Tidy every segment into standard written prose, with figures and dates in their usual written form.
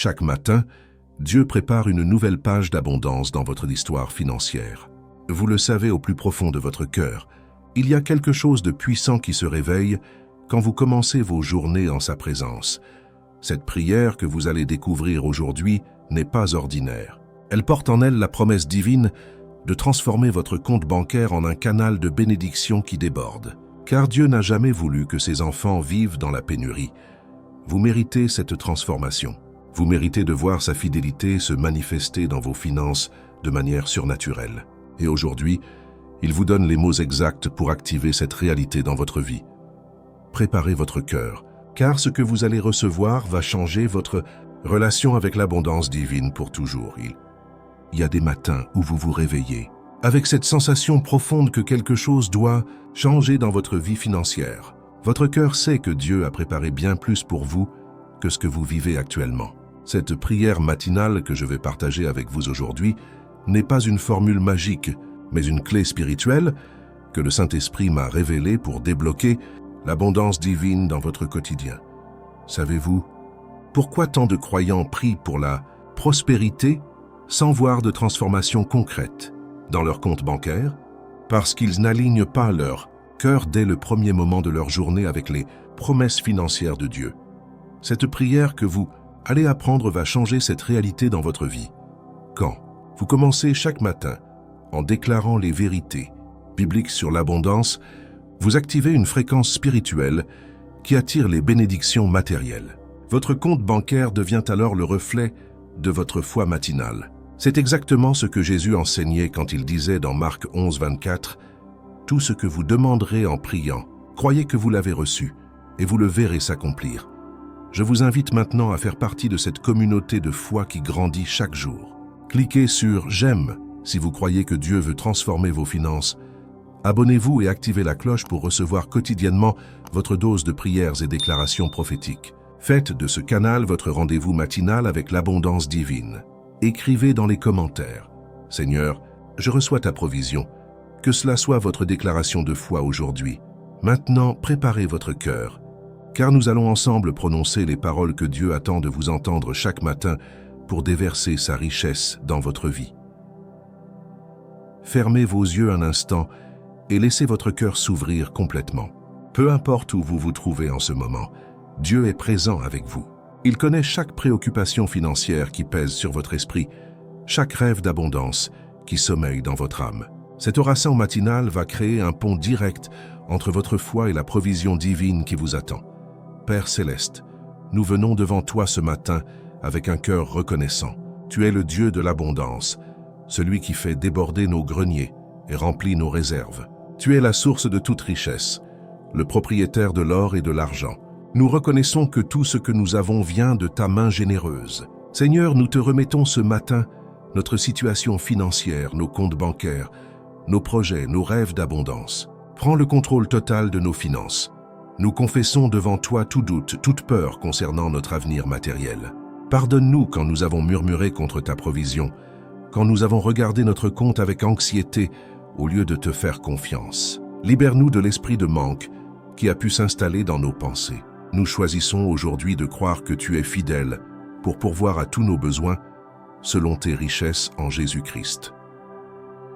Chaque matin, Dieu prépare une nouvelle page d'abondance dans votre histoire financière. Vous le savez au plus profond de votre cœur, il y a quelque chose de puissant qui se réveille quand vous commencez vos journées en sa présence. Cette prière que vous allez découvrir aujourd'hui n'est pas ordinaire. Elle porte en elle la promesse divine de transformer votre compte bancaire en un canal de bénédiction qui déborde. Car Dieu n'a jamais voulu que ses enfants vivent dans la pénurie. Vous méritez cette transformation. Vous méritez de voir sa fidélité se manifester dans vos finances de manière surnaturelle. Et aujourd'hui, il vous donne les mots exacts pour activer cette réalité dans votre vie. Préparez votre cœur, car ce que vous allez recevoir va changer votre relation avec l'abondance divine pour toujours. Il y a des matins où vous vous réveillez avec cette sensation profonde que quelque chose doit changer dans votre vie financière. Votre cœur sait que Dieu a préparé bien plus pour vous que ce que vous vivez actuellement. Cette prière matinale que je vais partager avec vous aujourd'hui n'est pas une formule magique, mais une clé spirituelle que le Saint-Esprit m'a révélée pour débloquer l'abondance divine dans votre quotidien. Savez-vous pourquoi tant de croyants prient pour la prospérité sans voir de transformation concrète dans leur compte bancaire? Parce qu'ils n'alignent pas leur cœur dès le premier moment de leur journée avec les promesses financières de Dieu. Cette prière que vous allez apprendre va changer cette réalité dans votre vie. Quand vous commencez chaque matin en déclarant les vérités bibliques sur l'abondance, vous activez une fréquence spirituelle qui attire les bénédictions matérielles. Votre compte bancaire devient alors le reflet de votre foi matinale. C'est exactement ce que Jésus enseignait quand il disait dans Marc 11, 24 « Tout ce que vous demanderez en priant, croyez que vous l'avez reçu, et vous le verrez s'accomplir. » Je vous invite maintenant à faire partie de cette communauté de foi qui grandit chaque jour. Cliquez sur « J'aime » si vous croyez que Dieu veut transformer vos finances. Abonnez-vous et activez la cloche pour recevoir quotidiennement votre dose de prières et déclarations prophétiques. Faites de ce canal votre rendez-vous matinal avec l'abondance divine. Écrivez dans les commentaires « Seigneur, je reçois ta provision ». Que cela soit votre déclaration de foi aujourd'hui. Maintenant, préparez votre cœur, car nous allons ensemble prononcer les paroles que Dieu attend de vous entendre chaque matin pour déverser sa richesse dans votre vie. Fermez vos yeux un instant et laissez votre cœur s'ouvrir complètement. Peu importe où vous vous trouvez en ce moment, Dieu est présent avec vous. Il connaît chaque préoccupation financière qui pèse sur votre esprit, chaque rêve d'abondance qui sommeille dans votre âme. Cette oraison matinale va créer un pont direct entre votre foi et la provision divine qui vous attend. Père céleste, nous venons devant toi ce matin avec un cœur reconnaissant. Tu es le Dieu de l'abondance, celui qui fait déborder nos greniers et remplit nos réserves. Tu es la source de toute richesse, le propriétaire de l'or et de l'argent. Nous reconnaissons que tout ce que nous avons vient de ta main généreuse. Seigneur, nous te remettons ce matin notre situation financière, nos comptes bancaires, nos projets, nos rêves d'abondance. Prends le contrôle total de nos finances. Nous confessons devant toi tout doute, toute peur concernant notre avenir matériel. Pardonne-nous quand nous avons murmuré contre ta provision, quand nous avons regardé notre compte avec anxiété au lieu de te faire confiance. Libère-nous de l'esprit de manque qui a pu s'installer dans nos pensées. Nous choisissons aujourd'hui de croire que tu es fidèle pour pourvoir à tous nos besoins selon tes richesses en Jésus-Christ.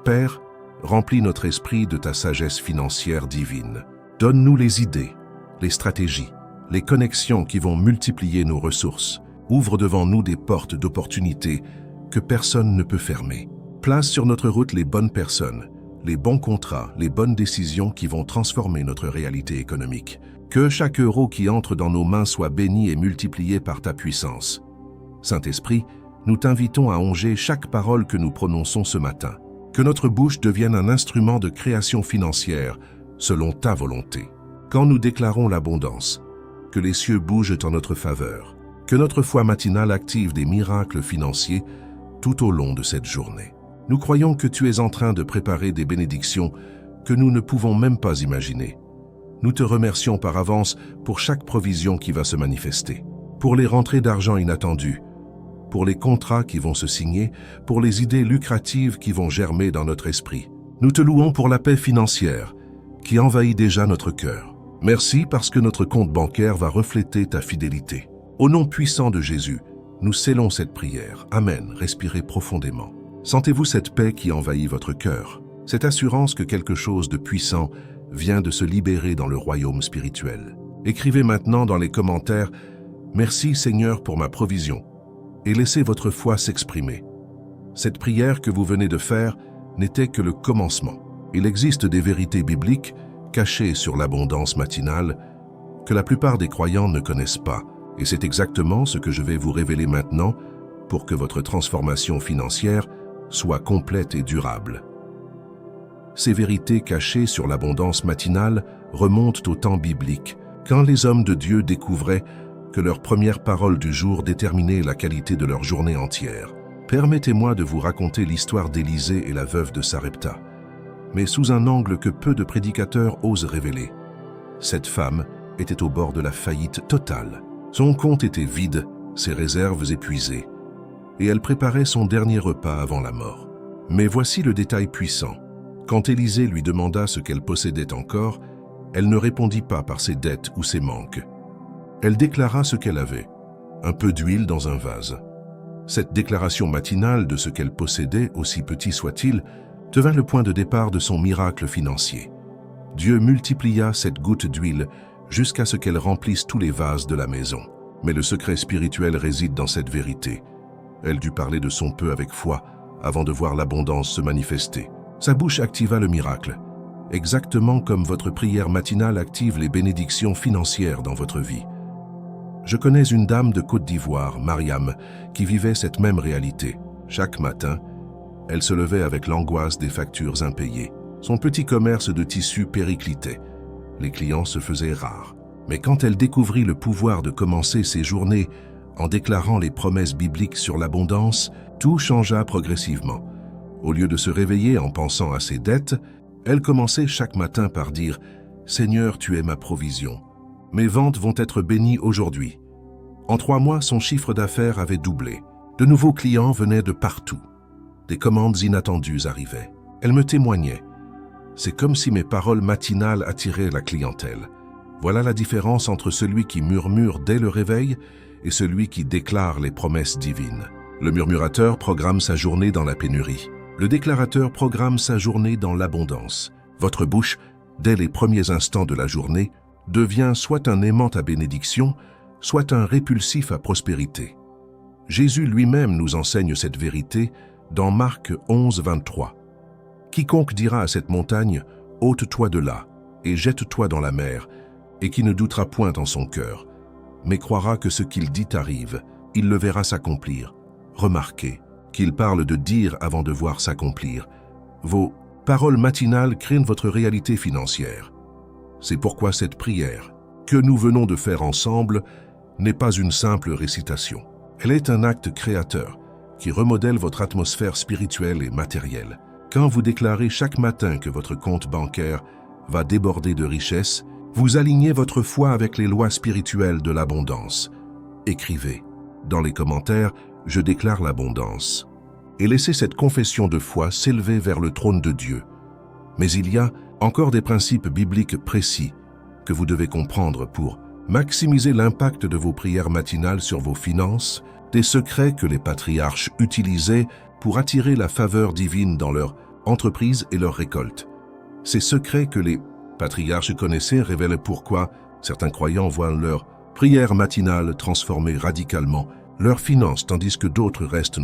Père, remplis notre esprit de ta sagesse financière divine. Donne-nous les idées, les stratégies, les connexions qui vont multiplier nos ressources. Ouvre devant nous des portes d'opportunités que personne ne peut fermer. Place sur notre route les bonnes personnes, les bons contrats, les bonnes décisions qui vont transformer notre réalité économique. Que chaque euro qui entre dans nos mains soit béni et multiplié par ta puissance. Saint-Esprit, nous t'invitons à onger chaque parole que nous prononçons ce matin. Que notre bouche devienne un instrument de création financière selon ta volonté. Quand nous déclarons l'abondance, que les cieux bougent en notre faveur. Que notre foi matinale active des miracles financiers tout au long de cette journée. Nous croyons que tu es en train de préparer des bénédictions que nous ne pouvons même pas imaginer. Nous te remercions par avance pour chaque provision qui va se manifester, pour les rentrées d'argent inattendues, pour les contrats qui vont se signer, pour les idées lucratives qui vont germer dans notre esprit. Nous te louons pour la paix financière qui envahit déjà notre cœur. Merci parce que notre compte bancaire va refléter ta fidélité. Au nom puissant de Jésus, Nous scellons cette prière. Amen. Respirez profondément. Sentez-vous cette paix qui envahit votre cœur, cette assurance que quelque chose de puissant vient de se libérer dans le royaume spirituel. Écrivez maintenant dans les commentaires « Merci Seigneur pour ma provision » et laissez votre foi s'exprimer. Cette prière que vous venez de faire n'était que le commencement. Il existe des vérités bibliques cachées sur l'abondance matinale que la plupart des croyants ne connaissent pas. Et c'est exactement ce que je vais vous révéler maintenant pour que votre transformation financière soit complète et durable. Ces vérités cachées sur l'abondance matinale remontent au temps biblique, quand les hommes de Dieu découvraient que leur première parole du jour déterminait la qualité de leur journée entière. Permettez-moi de vous raconter l'histoire d'Élisée et la veuve de Sarepta, mais sous un angle que peu de prédicateurs osent révéler. Cette femme était au bord de la faillite totale. Son compte était vide, ses réserves épuisées, et elle préparait son dernier repas avant la mort. Mais voici le détail puissant. Quand Élisée lui demanda ce qu'elle possédait encore, elle ne répondit pas par ses dettes ou ses manques. Elle déclara ce qu'elle avait, un peu d'huile dans un vase. Cette déclaration matinale de ce qu'elle possédait, aussi petit soit-il, devint le point de départ de son miracle financier. Dieu multiplia cette goutte d'huile jusqu'à ce qu'elle remplisse tous les vases de la maison. Mais le secret spirituel réside dans cette vérité. Elle dut parler de son peu avec foi avant de voir l'abondance se manifester. Sa bouche activa le miracle, exactement comme votre prière matinale active les bénédictions financières dans votre vie. Je connais une dame de Côte d'Ivoire, Mariam, qui vivait cette même réalité. Chaque matin, elle se levait avec l'angoisse des factures impayées. Son petit commerce de tissus périclitait. Les clients se faisaient rares. Mais quand elle découvrit le pouvoir de commencer ses journées en déclarant les promesses bibliques sur l'abondance, tout changea progressivement. Au lieu de se réveiller en pensant à ses dettes, elle commençait chaque matin par dire « Seigneur, tu es ma provision. Mes ventes vont être bénies aujourd'hui. » En 3 mois, son chiffre d'affaires avait doublé. De nouveaux clients venaient de partout. Des commandes inattendues arrivaient. Elle me témoignait. C'est comme si mes paroles matinales attiraient la clientèle. Voilà la différence entre celui qui murmure dès le réveil et celui qui déclare les promesses divines. Le murmurateur programme sa journée dans la pénurie. Le déclarateur programme sa journée dans l'abondance. Votre bouche, dès les premiers instants de la journée, devient soit un aimant à bénédiction, soit un répulsif à prospérité. Jésus lui-même nous enseigne cette vérité dans Marc 11, 23. « Quiconque dira à cette montagne, ôte-toi de là, et jette-toi dans la mer, et qui ne doutera point en son cœur, mais croira que ce qu'il dit arrive, il le verra s'accomplir. » Remarquez qu'il parle de dire avant de voir s'accomplir. Vos paroles matinales créent votre réalité financière. C'est pourquoi cette prière, que nous venons de faire ensemble, n'est pas une simple récitation. Elle est un acte créateur qui remodèle votre atmosphère spirituelle et matérielle. Quand vous déclarez chaque matin que votre compte bancaire va déborder de richesses, vous alignez votre foi avec les lois spirituelles de l'abondance. Écrivez dans les commentaires « Je déclare l'abondance » et laissez cette confession de foi s'élever vers le trône de Dieu. Mais il y a encore des principes bibliques précis que vous devez comprendre pour maximiser l'impact de vos prières matinales sur vos finances, des secrets que les patriarches utilisaient pour attirer la faveur divine dans leur entreprise et leur récolte. Ces secrets que les patriarches connaissaient révèlent pourquoi certains croyants voient leur prière matinale transformer radicalement leurs finances tandis que d'autres restent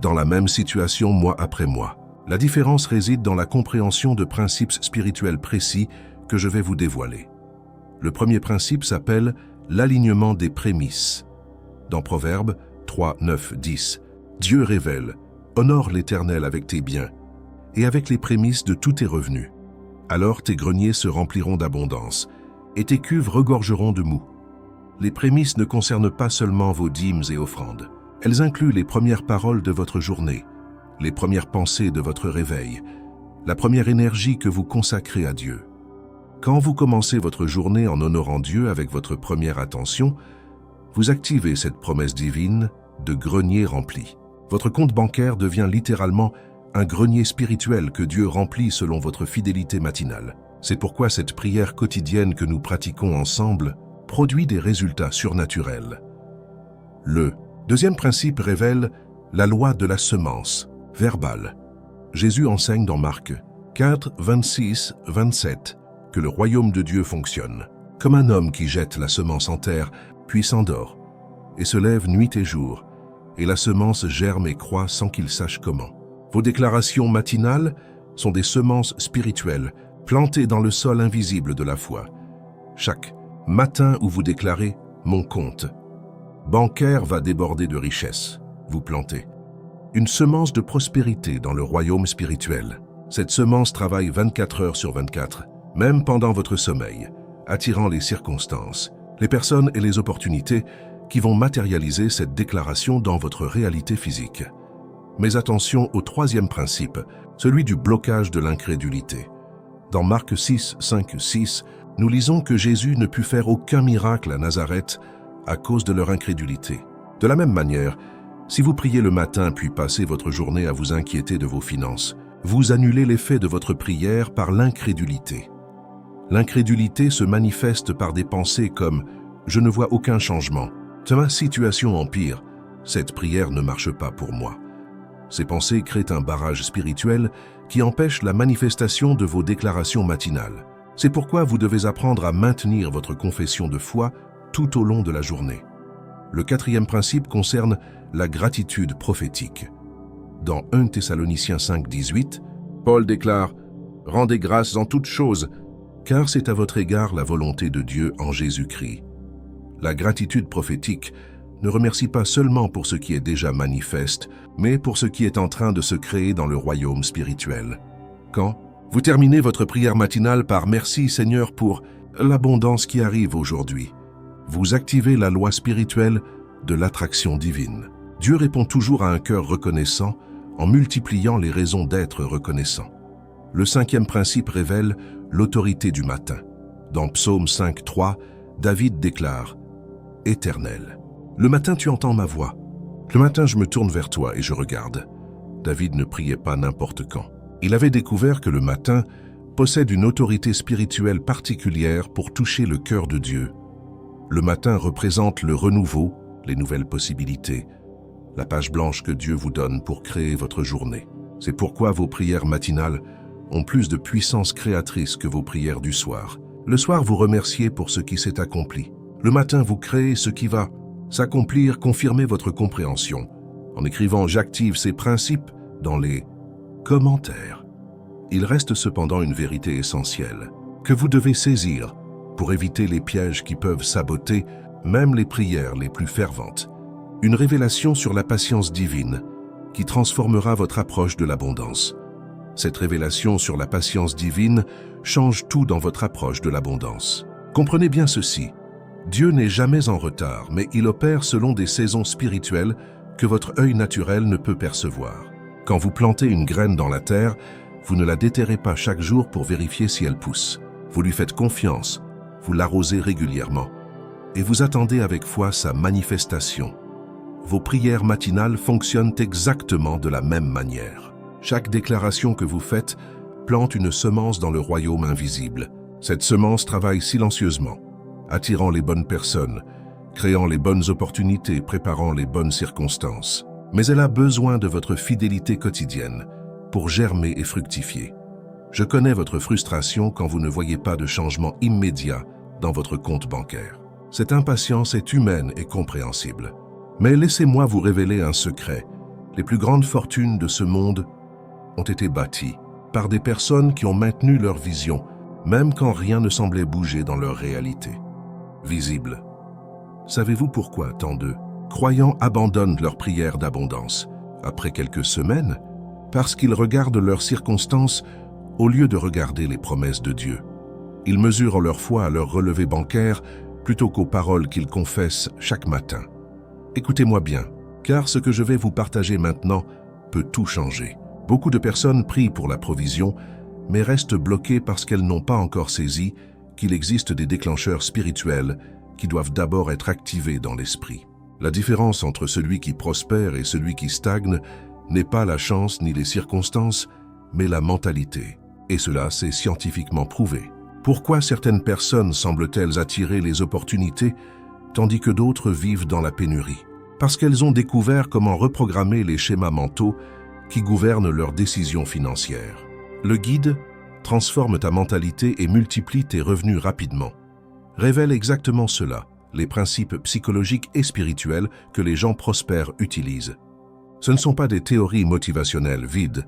dans la même situation mois après mois. La différence réside dans la compréhension de principes spirituels précis que je vais vous dévoiler. Le premier principe s'appelle l'alignement des prémices. Dans Proverbes 3, 9, 10, Dieu révèle « Honore l'Éternel avec tes biens et avec les prémices de tous tes revenus. Alors tes greniers se rempliront d'abondance et tes cuves regorgeront de moût. » Les prémices ne concernent pas seulement vos dîmes et offrandes. Elles incluent les premières paroles de votre journée, les premières pensées de votre réveil, la première énergie que vous consacrez à Dieu. Quand vous commencez votre journée en honorant Dieu avec votre première attention, vous activez cette promesse divine de grenier rempli. Votre compte bancaire devient littéralement un grenier spirituel que Dieu remplit selon votre fidélité matinale. C'est pourquoi cette prière quotidienne que nous pratiquons ensemble produit des résultats surnaturels. Le Deuxième principe révèle la loi de la semence, verbale. Jésus enseigne dans Marc 4, 26, 27 que le royaume de Dieu fonctionne comme un homme qui jette la semence en terre, puis s'endort, et se lève nuit et jour, et la semence germe et croît sans qu'il sache comment. Vos déclarations matinales sont des semences spirituelles plantées dans le sol invisible de la foi. Chaque matin où vous déclarez « Mon compte bancaire va déborder de richesses », vous plantez une semence de prospérité dans le royaume spirituel. Cette semence travaille 24 heures sur 24, même pendant votre sommeil, attirant les circonstances, les personnes et les opportunités qui vont matérialiser cette déclaration dans votre réalité physique. Mais attention au troisième principe, celui du blocage de l'incrédulité. Dans Marc 6, 5, 6, nous lisons que Jésus ne put faire aucun miracle à Nazareth à cause de leur incrédulité. De la même manière, si vous priez le matin puis passez votre journée à vous inquiéter de vos finances, vous annulez l'effet de votre prière par l'incrédulité. L'incrédulité se manifeste par des pensées comme « Je ne vois aucun changement »,« Ma situation empire »,« Cette prière ne marche pas pour moi ». Ces pensées créent un barrage spirituel qui empêche la manifestation de vos déclarations matinales. C'est pourquoi vous devez apprendre à maintenir votre confession de foi tout au long de la journée. Le quatrième principe concerne la gratitude prophétique. Dans 1 Thessaloniciens 5, 18, Paul déclare « Rendez grâce en toutes choses, car c'est à votre égard la volonté de Dieu en Jésus-Christ. » La gratitude prophétique ne remercie pas seulement pour ce qui est déjà manifeste, mais pour ce qui est en train de se créer dans le royaume spirituel. Quand vous terminez votre prière matinale par « Merci Seigneur pour l'abondance qui arrive aujourd'hui », vous activez la loi spirituelle de l'attraction divine. Dieu répond toujours à un cœur reconnaissant en multipliant les raisons d'être reconnaissant. Le cinquième principe révèle l'autorité du matin. Dans Psaume 5, 3, David déclare « Éternel, le matin tu entends ma voix. Le matin je me tourne vers toi et je regarde. » David ne priait pas n'importe quand. Il avait découvert que le matin possède une autorité spirituelle particulière pour toucher le cœur de Dieu. Le matin représente le renouveau, les nouvelles possibilités, la page blanche que Dieu vous donne pour créer votre journée. C'est pourquoi vos prières matinales ont plus de puissance créatrice que vos prières du soir. Le soir, vous remerciez pour ce qui s'est accompli. Le matin, vous créez ce qui va s'accomplir, confirmez votre compréhension en écrivant « J'active ces principes » dans les commentaires. Il reste cependant une vérité essentielle que vous devez saisir pour éviter les pièges qui peuvent saboter même les prières les plus ferventes. Une révélation sur la patience divine qui transformera votre approche de l'abondance. Cette révélation sur la patience divine change tout dans votre approche de l'abondance. Comprenez bien ceci, Dieu n'est jamais en retard, mais il opère selon des saisons spirituelles que votre œil naturel ne peut percevoir. Quand vous plantez une graine dans la terre, vous ne la déterrez pas chaque jour pour vérifier si elle pousse. Vous lui faites confiance, vous l'arrosez régulièrement, et vous attendez avec foi sa manifestation. Vos prières matinales fonctionnent exactement de la même manière. Chaque déclaration que vous faites plante une semence dans le royaume invisible. Cette semence travaille silencieusement, attirant les bonnes personnes, créant les bonnes opportunités, préparant les bonnes circonstances. Mais elle a besoin de votre fidélité quotidienne pour germer et fructifier. Je connais votre frustration quand vous ne voyez pas de changement immédiat dans votre compte bancaire. Cette impatience est humaine et compréhensible. Mais laissez-moi vous révéler un secret. Les plus grandes fortunes de ce monde ont été bâties par des personnes qui ont maintenu leur vision, même quand rien ne semblait bouger dans leur réalité visible. Savez-vous pourquoi tant de croyants abandonnent leur prière d'abondance après quelques semaines? Parce qu'ils regardent leurs circonstances au lieu de regarder les promesses de Dieu. Ils mesurent leur foi à leur relevé bancaire plutôt qu'aux paroles qu'ils confessent chaque matin. Écoutez-moi bien, car ce que je vais vous partager maintenant peut tout changer. Beaucoup de personnes prient pour la provision, mais restent bloquées parce qu'elles n'ont pas encore saisi qu'il existe des déclencheurs spirituels qui doivent d'abord être activés dans l'esprit. La différence entre celui qui prospère et celui qui stagne n'est pas la chance ni les circonstances, mais la mentalité. Et cela, c'est scientifiquement prouvé. Pourquoi certaines personnes semblent-elles attirer les opportunités, tandis que d'autres vivent dans la pénurie? parce qu'elles ont découvert comment reprogrammer les schémas mentaux qui gouvernent leurs décisions financières. Le guide transforme ta mentalité et multiplie tes revenus rapidement. Révèle exactement cela, les principes psychologiques et spirituels que les gens prospères utilisent. Ce ne sont pas des théories motivationnelles vides,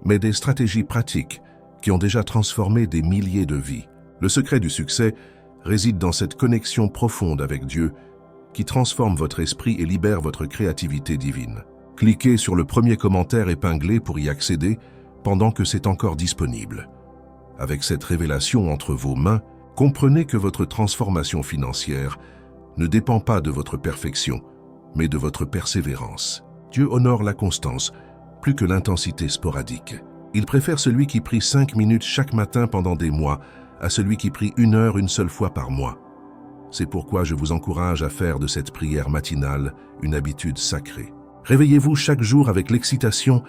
mais des stratégies pratiques qui ont déjà transformé des milliers de vies. Le secret du succès réside dans cette connexion profonde avec Dieu qui transforme votre esprit et libère votre créativité divine. Cliquez sur le premier commentaire épinglé pour y accéder pendant que c'est encore disponible. Avec cette révélation entre vos mains, comprenez que votre transformation financière ne dépend pas de votre perfection, mais de votre persévérance. Dieu honore la constance plus que l'intensité sporadique. Il préfère celui qui prie 5 minutes chaque matin pendant des mois à celui qui prie 1 heure une seule fois par mois. C'est pourquoi je vous encourage à faire de cette prière matinale une habitude sacrée. Réveillez-vous chaque jour avec l'excitation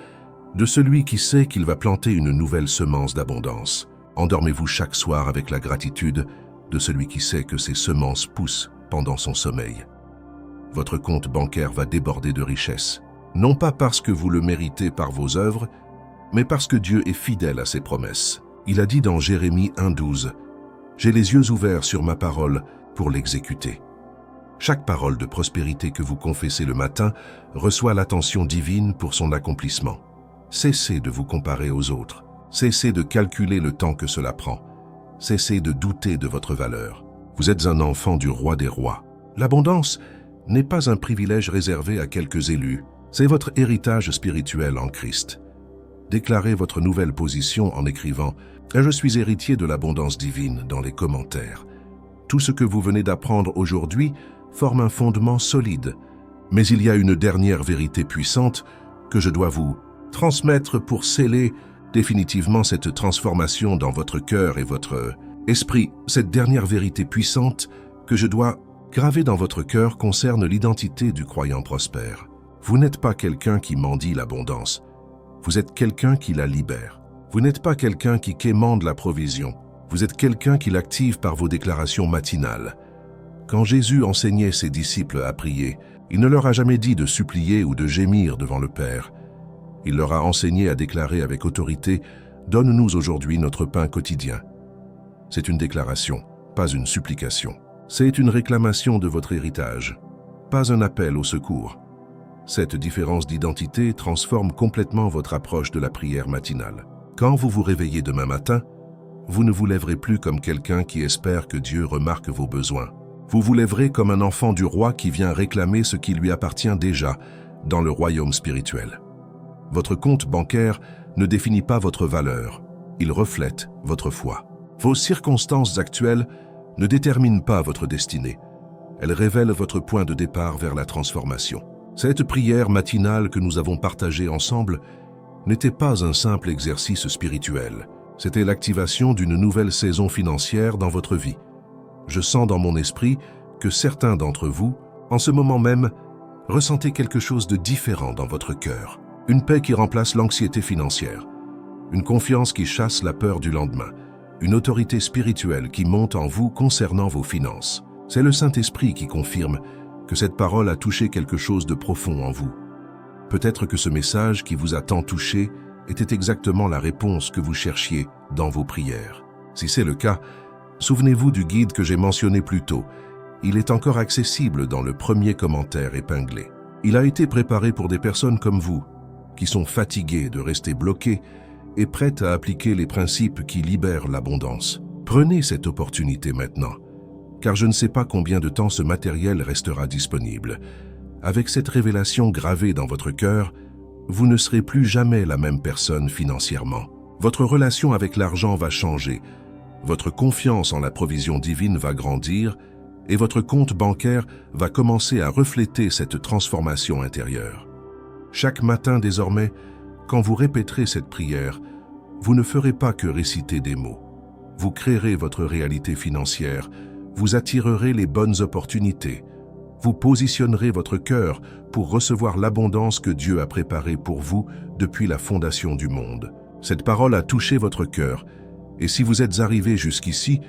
de celui qui sait qu'il va planter une nouvelle semence d'abondance. Endormez-vous chaque soir avec la gratitude de celui qui sait que ses semences poussent pendant son sommeil. Votre compte bancaire va déborder de richesses, non pas parce que vous le méritez par vos œuvres, mais parce que Dieu est fidèle à ses promesses. Il a dit dans Jérémie 1,12 « J'ai les yeux ouverts sur ma parole pour l'exécuter ». Chaque parole de prospérité que vous confessez le matin reçoit l'attention divine pour son accomplissement. Cessez de vous comparer aux autres. Cessez de calculer le temps que cela prend. Cessez de douter de votre valeur. Vous êtes un enfant du roi des rois. L'abondance n'est pas un privilège réservé à quelques élus. C'est votre héritage spirituel en Christ. Déclarez votre nouvelle position en écrivant « Je suis héritier de l'abondance divine » dans les commentaires. Tout ce que vous venez d'apprendre aujourd'hui forme un fondement solide. Mais il y a une dernière vérité puissante que je dois vous transmettre pour sceller définitivement cette transformation dans votre cœur et votre esprit. Cette dernière vérité puissante que je dois graver dans votre cœur concerne l'identité du croyant prospère. Vous n'êtes pas quelqu'un qui mendie l'abondance. Vous êtes quelqu'un qui la libère. Vous n'êtes pas quelqu'un qui quémande la provision. Vous êtes quelqu'un qui l'active par vos déclarations matinales. Quand Jésus enseignait ses disciples à prier, il ne leur a jamais dit de supplier ou de gémir devant le Père. Il leur a enseigné à déclarer avec autorité « Donne-nous aujourd'hui notre pain quotidien ». C'est une déclaration, pas une supplication. C'est une réclamation de votre héritage, pas un appel au secours. Cette différence d'identité transforme complètement votre approche de la prière matinale. Quand vous vous réveillez demain matin, vous ne vous lèverez plus comme quelqu'un qui espère que Dieu remarque vos besoins. Vous vous lèverez comme un enfant du roi qui vient réclamer ce qui lui appartient déjà dans le royaume spirituel. Votre compte bancaire ne définit pas votre valeur, il reflète votre foi. Vos circonstances actuelles ne déterminent pas votre destinée. Elles révèlent votre point de départ vers la transformation. Cette prière matinale que nous avons partagée ensemble n'était pas un simple exercice spirituel. C'était l'activation d'une nouvelle saison financière dans votre vie. Je sens dans mon esprit que certains d'entre vous, en ce moment même, ressentez quelque chose de différent dans votre cœur. Une paix qui remplace l'anxiété financière, une confiance qui chasse la peur du lendemain, une autorité spirituelle qui monte en vous concernant vos finances. C'est le Saint-Esprit qui confirme que cette parole a touché quelque chose de profond en vous. Peut-être que ce message qui vous a tant touché était exactement la réponse que vous cherchiez dans vos prières. Si c'est le cas, souvenez-vous du guide que j'ai mentionné plus tôt. Il est encore accessible dans le premier commentaire épinglé. Il a été préparé pour des personnes comme vous, qui sont fatiguées de rester bloquées et prêtes à appliquer les principes qui libèrent l'abondance. Prenez cette opportunité maintenant, car je ne sais pas combien de temps ce matériel restera disponible. Avec cette révélation gravée dans votre cœur, vous ne serez plus jamais la même personne financièrement. Votre relation avec l'argent va changer, votre confiance en la provision divine va grandir et votre compte bancaire va commencer à refléter cette transformation intérieure. Chaque matin désormais, quand vous répéterez cette prière, vous ne ferez pas que réciter des mots. Vous créerez votre réalité financière, vous attirerez les bonnes opportunités, vous positionnerez votre cœur pour recevoir l'abondance que Dieu a préparée pour vous depuis la fondation du monde. Cette parole a touché votre cœur, et si vous êtes arrivé jusqu'ici,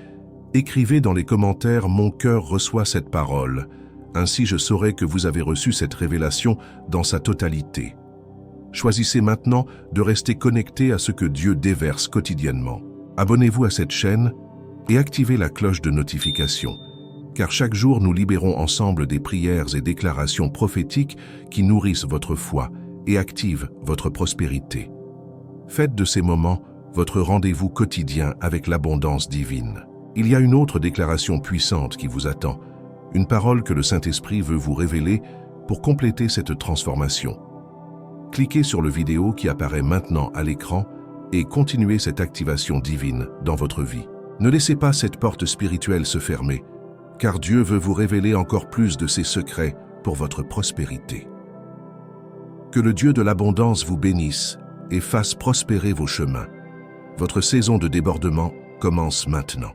écrivez dans les commentaires « Mon cœur reçoit cette parole ». Ainsi je saurai que vous avez reçu cette révélation dans sa totalité. Choisissez maintenant de rester connecté à ce que Dieu déverse quotidiennement. Abonnez-vous à cette chaîne et activez la cloche de notification, car chaque jour nous libérons ensemble des prières et déclarations prophétiques qui nourrissent votre foi et activent votre prospérité. Faites de ces moments votre rendez-vous quotidien avec l'abondance divine. Il y a une autre déclaration puissante qui vous attend, une parole que le Saint-Esprit veut vous révéler pour compléter cette transformation. Cliquez sur le vidéo qui apparaît maintenant à l'écran et continuez cette activation divine dans votre vie. Ne laissez pas cette porte spirituelle se fermer, car Dieu veut vous révéler encore plus de ses secrets pour votre prospérité. Que le Dieu de l'abondance vous bénisse et fasse prospérer vos chemins. Votre saison de débordement commence maintenant.